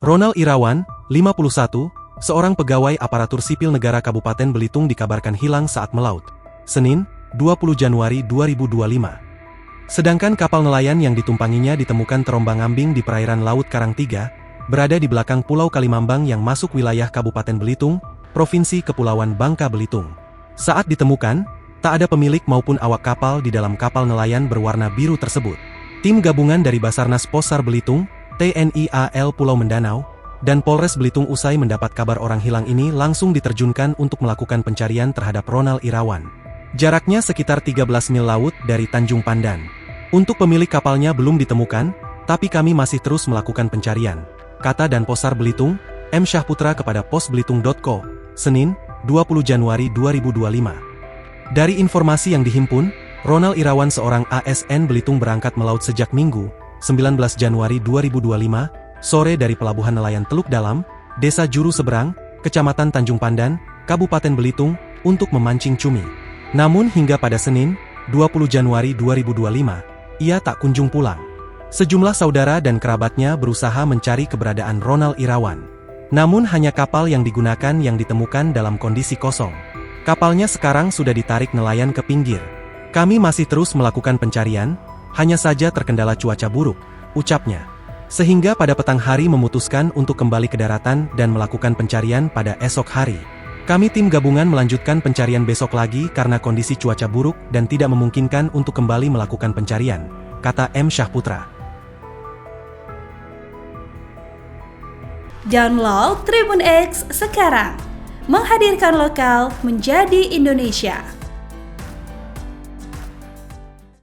Ronald Irawan, 51, seorang pegawai aparatur sipil negara Kabupaten Belitung dikabarkan hilang saat melaut. Senin, 20 Januari 2025. Sedangkan kapal nelayan yang ditumpanginya ditemukan terombang-ambing di perairan Laut Karang 3, berada di belakang Pulau Kalimambang yang masuk wilayah Kabupaten Belitung, Provinsi Kepulauan Bangka Belitung. Saat ditemukan, tak ada pemilik maupun awak kapal di dalam kapal nelayan berwarna biru tersebut. Tim gabungan dari Basarnas Posar Belitung, TNI AL Pulau Mendanau, dan Polres Belitung usai mendapat kabar orang hilang ini langsung diterjunkan untuk melakukan pencarian terhadap Ronald Irawan. Jaraknya sekitar 13 mil laut dari Tanjung Pandan. Untuk pemilik kapalnya belum ditemukan, tapi kami masih terus melakukan pencarian, kata Dan Posar Belitung, M. Syahputra kepada posbelitung.co, Senin, 20 Januari 2025. Dari informasi yang dihimpun, Ronald Irawan seorang ASN Belitung berangkat melaut sejak Minggu, 19 Januari 2025, sore dari Pelabuhan Nelayan Teluk Dalam, Desa Juru Seberang, Kecamatan Tanjung Pandan, Kabupaten Belitung, untuk memancing cumi. Namun hingga pada Senin, 20 Januari 2025, ia tak kunjung pulang. Sejumlah saudara dan kerabatnya berusaha mencari keberadaan Ronald Irawan. Namun hanya kapal yang digunakan yang ditemukan dalam kondisi kosong. Kapalnya sekarang sudah ditarik nelayan ke pinggir. Kami masih terus melakukan pencarian, hanya saja terkendala cuaca buruk, ucapnya. Sehingga pada petang hari memutuskan untuk kembali ke daratan dan melakukan pencarian pada esok hari. Kami tim gabungan melanjutkan pencarian besok lagi karena kondisi cuaca buruk dan tidak memungkinkan untuk kembali melakukan pencarian, kata M. Syahputra. Download Tribun X sekarang, menghadirkan lokal menjadi Indonesia.